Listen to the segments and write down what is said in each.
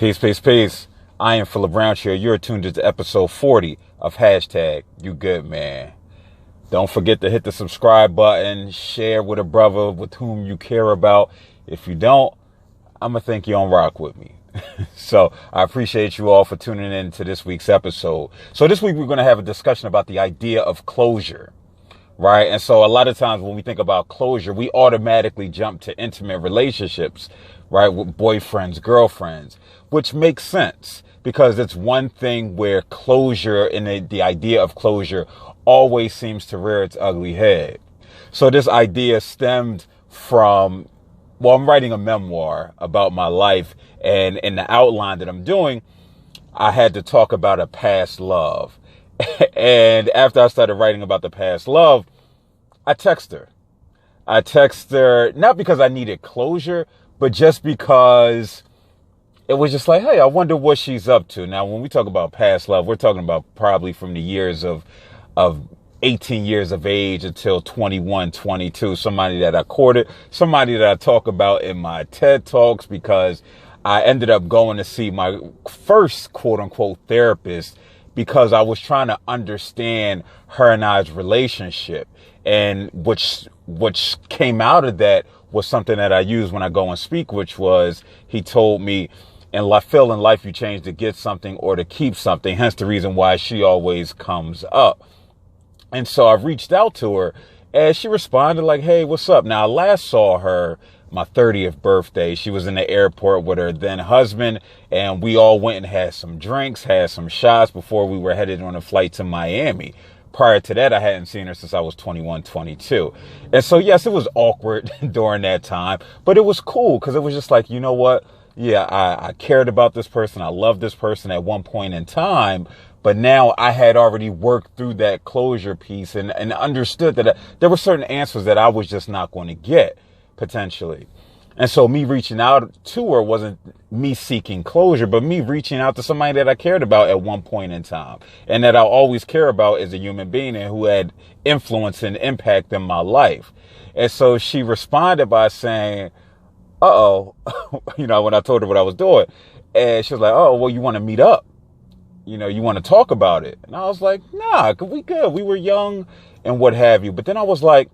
Peace, peace, peace. I am Philip Brownshire. You're tuned to episode 40 of hashtag You Good Man. Don't forget to hit the subscribe button, share with a brother with whom you care about. If you don't, I'm going to think you don't rock with me. So I appreciate you all for tuning in to this week's episode. So this week we're going to have a discussion about the idea of closure, right? And so a lot of times when we think about closure, we automatically jump to intimate relationships, right? With boyfriends, girlfriends, which makes sense because it's one thing where closure and the idea of closure always seems to rear its ugly head. So this idea stemmed from, well, I'm writing a memoir about my life, and in the outline that I'm doing, I had to talk about a past love. And after I started writing about the past love, I text her. Not because I needed closure, but just because it was just like, hey, I wonder what she's up to. Now, when we talk about past love, we're talking about probably from the years of 18 years of age until 21, 22. Somebody that I courted, somebody that I talk about in my TED Talks, because I ended up going to see my first quote unquote therapist because I was trying to understand her and I's relationship. And which came out of that was something that I use when I go and speak, which was, he told me, in life you change to get something or to keep something. Hence the reason why she always comes up. And so I reached out to her and she responded like, hey, what's up? Now, I last saw her my 30th birthday. She was in the airport with her then husband, and we all went and had some drinks, had some shots before we were headed on a flight to Miami. Prior to that, I hadn't seen her since I was 21, 22. And so, yes, it was awkward during that time, but it was cool because it was just like, you know what? Yeah, I cared about this person. I loved this person at one point in time. But now I had already worked through that closure piece and understood that there were certain answers that I was just not going to get potentially. And so me reaching out to her wasn't me seeking closure, but me reaching out to somebody that I cared about at one point in time and that I always care about as a human being and who had influence and impact in my life. And so she responded by saying, when I told her what I was doing, and she was like, oh, well, you want to meet up? You want to talk about it? And I was like, nah, we good. We were young and what have you. But then I was like,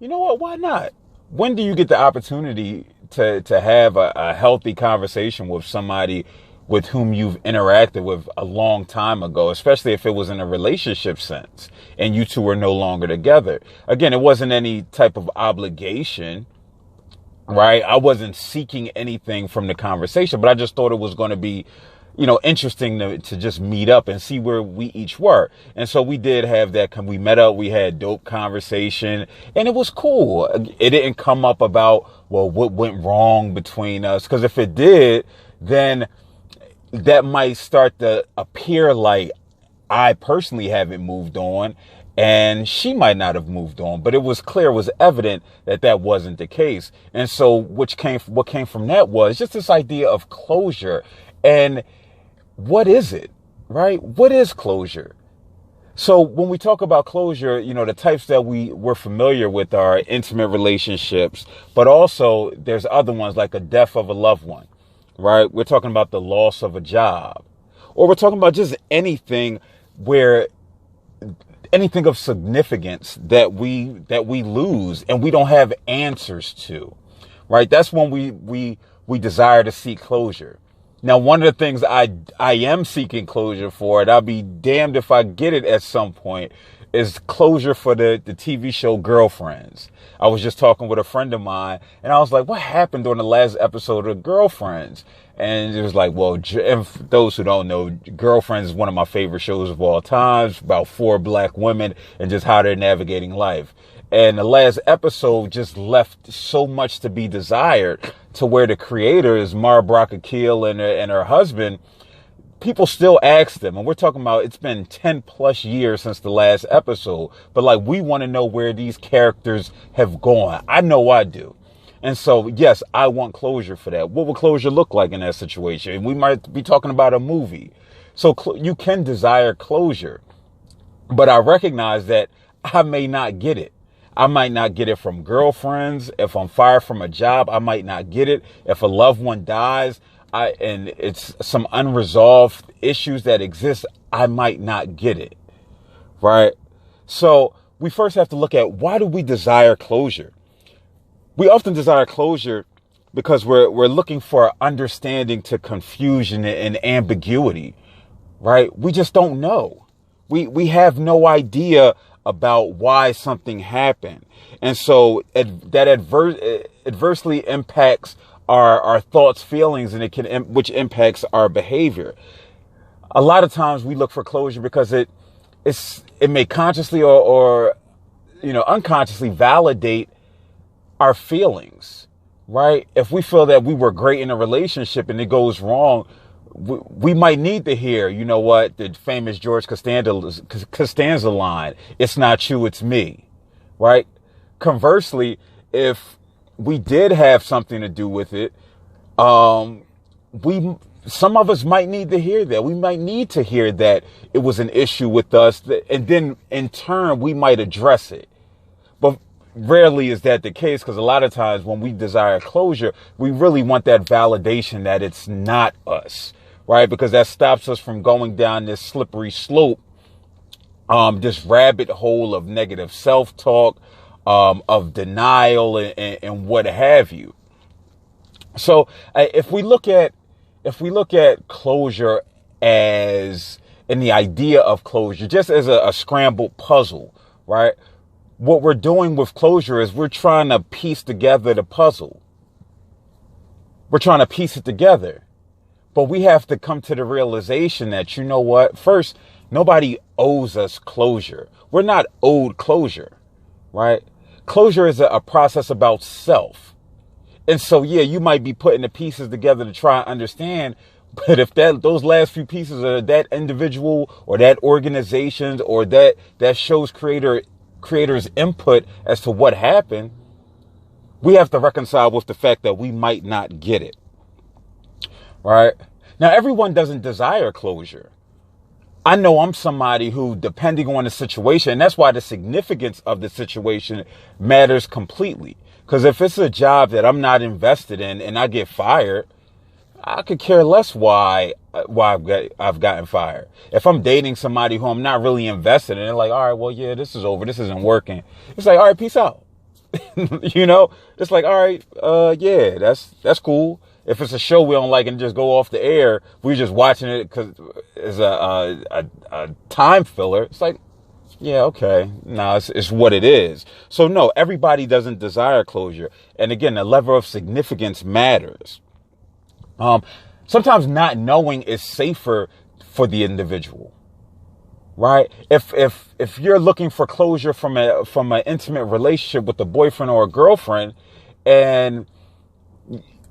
you know what? Why not? When do you get the opportunity to have a healthy conversation with somebody with whom you've interacted with a long time ago, especially if it was in a relationship sense and you two were no longer together? Again, it wasn't any type of obligation, right? I wasn't seeking anything from the conversation, but I just thought it was going to be interesting to just meet up and see where we each were. And so we did have that. We met up, we had dope conversation, and it was cool. It didn't come up about, well, what went wrong between us? Because if it did, then that might start to appear like I personally haven't moved on and she might not have moved on. But it was clear, it was evident that that wasn't the case. And so what came from that was just this idea of closure. And what is it, right? What is closure? So when we talk about closure, the types that we're familiar with are intimate relationships, but also there's other ones like a death of a loved one, right? We're talking about the loss of a job, or we're talking about just anything of significance that we lose and we don't have answers to, right? That's when we desire to seek closure. Now, one of the things I am seeking closure for, and I'll be damned if I get it at some point, is closure for the TV show Girlfriends. I was just talking with a friend of mine, and I was like, what happened during the last episode of Girlfriends? And it was like, well, and for those who don't know, Girlfriends is one of my favorite shows of all time. It's about 4 black women and just how they're navigating life. And the last episode just left so much to be desired, to where the creators, Mara Brock Akil and her husband, people still ask them, and we're talking about, it's been 10 plus years since the last episode, but like, we want to know where these characters have gone. I know I do. And so, yes, I want closure for that. What would closure look like in that situation? We might be talking about a movie. So you can desire closure, but I recognize that I may not get it. I might not get it from girlfriends. If I'm fired from a job, I might not get it. If a loved one dies, and it's some unresolved issues that exist, I might not get it. Right? So we first have to look at, why do we desire closure? We often desire closure because we're looking for understanding to confusion and ambiguity, right? We just don't know. We have no idea about why something happened. And so that adversely impacts our thoughts, feelings, and which impacts our behavior. A lot of times we look for closure because it may consciously or unconsciously validate our feelings, right? If we feel that we were great in a relationship and it goes wrong, we might need to hear, you know what, the famous George Costanza line, "It's not you, it's me," right? Conversely, if we did have something to do with it, some of us might need to hear that. We might need to hear that it was an issue with us, and then in turn, we might address it. But rarely is that the case, because a lot of times when we desire closure, we really want that validation that it's not us, right? Because that stops us from going down this slippery slope, this rabbit hole of negative self-talk, of denial, and what have you. So if we look at closure and the idea of closure just as a scrambled puzzle, right? What we're doing with closure is we're trying to piece together the puzzle. We're trying to piece it together. But we have to come to the realization that, you know what? First, nobody owes us closure. We're not owed closure, right? Closure is a process about self. And so, yeah, you might be putting the pieces together to try and understand. But if those last few pieces are that individual or that organization or that show's creator's input as to what happened, we have to reconcile with the fact that we might not get it. Right? Now, everyone doesn't desire closure. I know I'm somebody who, depending on the situation, and that's why the significance of the situation matters completely. Because if it's a job that I'm not invested in and I get fired, I could care less why I've gotten fired. If I'm dating somebody who I'm not really invested in, they're like, all right, well, yeah, this is over. This isn't working. It's like, all right, peace out. It's like, all right, yeah, that's cool. If it's a show we don't like and just go off the air, we're just watching it because it's a time filler. It's like, yeah, okay. No, it's what it is. So no, everybody doesn't desire closure. And again, the level of significance matters. Sometimes not knowing is safer for the individual, right? If you're looking for closure from an intimate relationship with a boyfriend or a girlfriend, and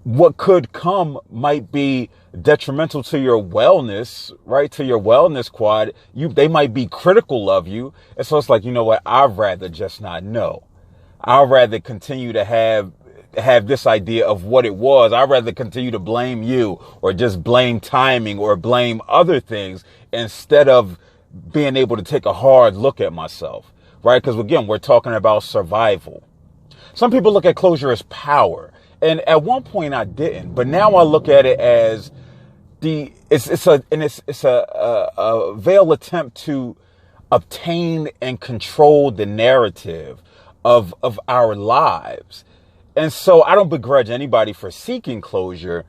what could come might be detrimental to your wellness, right? To your wellness quad. They might be critical of you. And so it's like, you know what? I'd rather just not know. I'd rather continue to have this idea of what it was. I'd rather continue to blame you or just blame timing or blame other things instead of being able to take a hard look at myself, right? Because again, we're talking about survival. Some people look at closure as power. And at one point I didn't, but now I look at it as it's a veiled attempt to obtain and control the narrative of our lives. And so I don't begrudge anybody for seeking closure,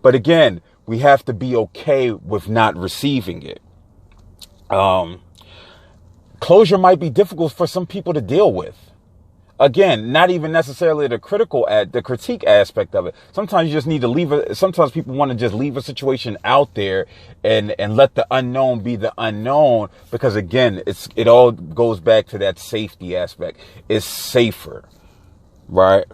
but again, we have to be okay with not receiving it. Closure might be difficult for some people to deal with. Again, not even necessarily the critique aspect of it. Sometimes you just need to sometimes people want to just leave a situation out there and let the unknown be the unknown, because again, it all goes back to that safety aspect. It's safer, right?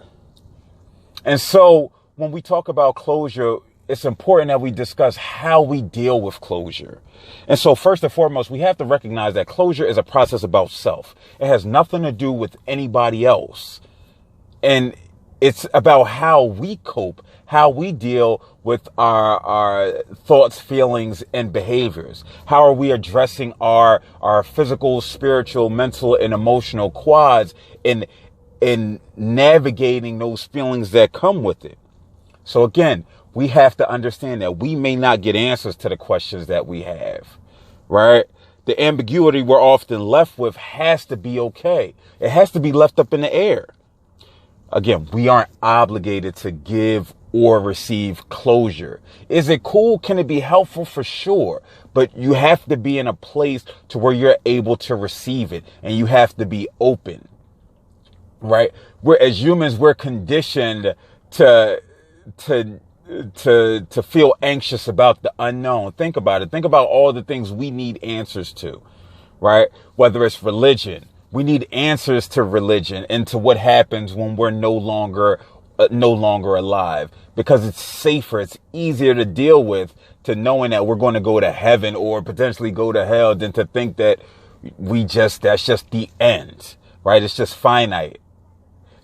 And so when we talk about closure, it's important that we discuss how we deal with closure. And so first and foremost, we have to recognize that closure is a process about self. It has nothing to do with anybody else. And it's about how we cope, how we deal with our thoughts, feelings, and behaviors. How are we addressing our physical, spiritual, mental, and emotional quads in navigating those feelings that come with it? So again, we have to understand that we may not get answers to the questions that we have, right? The ambiguity we're often left with has to be okay. It has to be left up in the air. Again, we aren't obligated to give or receive closure. Is it cool? Can it be helpful? For sure. But you have to be in a place to where you're able to receive it, and you have to be open, right? As humans, we're conditioned to feel anxious about the unknown. Think about it. Think about all the things we need answers to, right? Whether it's religion, we need answers to religion and to what happens when we're no longer alive, because it's safer. It's easier to deal with, to knowing that we're going to go to heaven or potentially go to hell, than to think that that's just the end, right? It's just finite.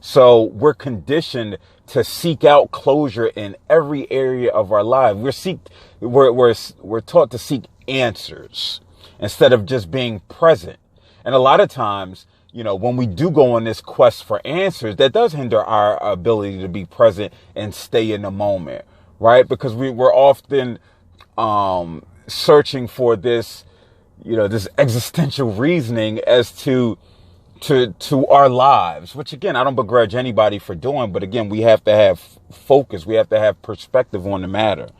So we're conditioned to seek out closure in every area of our life. We're taught to seek answers instead of just being present. And a lot of times, when we do go on this quest for answers, that does hinder our ability to be present and stay in the moment, right? Because we're often searching for this, this existential reasoning as to our lives, which again, I don't begrudge anybody for doing, but again, we have to have focus. We have to have perspective on the matter.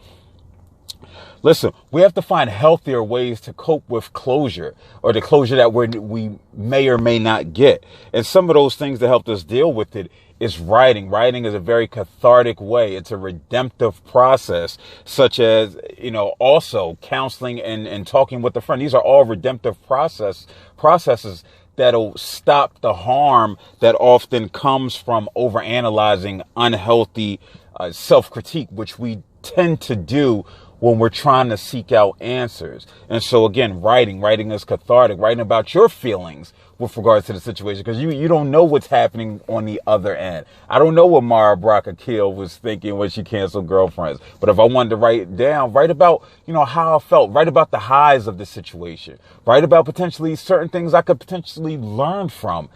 Listen, we have to find healthier ways to cope with closure, or the closure that we may or may not get. And some of those things that help us deal with it is writing. Writing is a very cathartic way. It's a redemptive process, such as, also counseling and talking with a friend. These are all redemptive processes that'll stop the harm that often comes from overanalyzing unhealthy self-critique, which we tend to do when we're trying to seek out answers. And so again, writing is cathartic, writing about your feelings with regards to the situation, because you don't know what's happening on the other end. I don't know what Mara Brock Akil was thinking when she canceled Girlfriends, but if I wanted to write it down, write about, how I felt, write about the highs of the situation, write about potentially certain things I could potentially learn from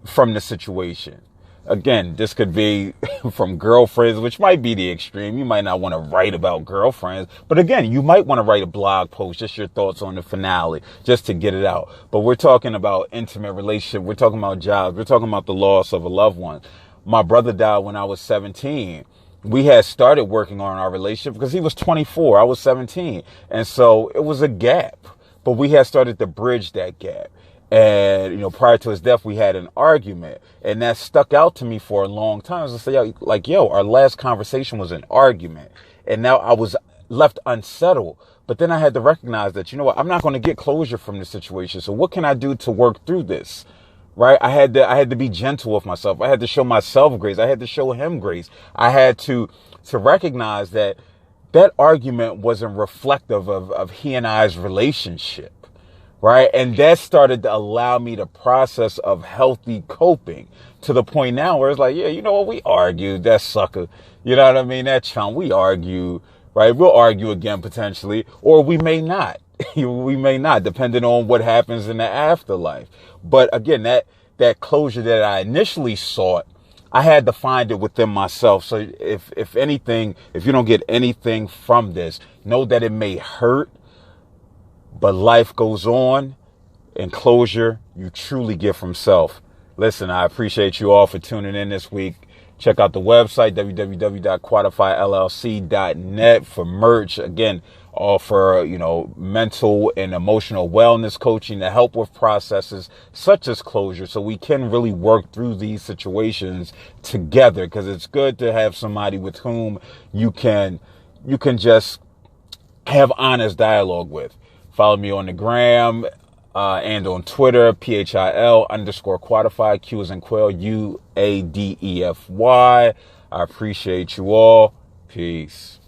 the situation. Again, this could be from girlfriends, which might be the extreme. You might not want to write about girlfriends, but again, you might want to write a blog post, just your thoughts on the finale, just to get it out. But we're talking about intimate relationship. We're talking about jobs. We're talking about the loss of a loved one. My brother died when I was 17. We had started working on our relationship because he was 24. I was 17. And so it was a gap, but we had started to bridge that gap. And, prior to his death, we had an argument, and that stuck out to me for a long time. I was say, our last conversation was an argument, and now I was left unsettled. But then I had to recognize that, I'm not going to get closure from this situation. So what can I do to work through this? Right? I had to be gentle with myself. I had to show myself grace. I had to show him grace. I had to recognize that argument wasn't reflective of he and I's relationship. Right. And that started to allow me the process of healthy coping, to the point now where it's like, yeah, we argued, that sucker. You know what I mean? That chum, we argue, right? We'll argue again potentially, or we may not. We may not, depending on what happens in the afterlife. But again, that closure that I initially sought, I had to find it within myself. So if anything, if you don't get anything from this, know that it may hurt, but life goes on, and closure you truly get from self. Listen, I appreciate you all for tuning in this week. Check out the website, www.quantifyllc.net, for merch. Again, offer, mental and emotional wellness coaching to help with processes such as closure, so we can really work through these situations together, because it's good to have somebody with whom you can just have honest dialogue with. Follow me on the gram and on Twitter, PHIL_Quantify, Q as in Quail, UADEFY. I appreciate you all. Peace.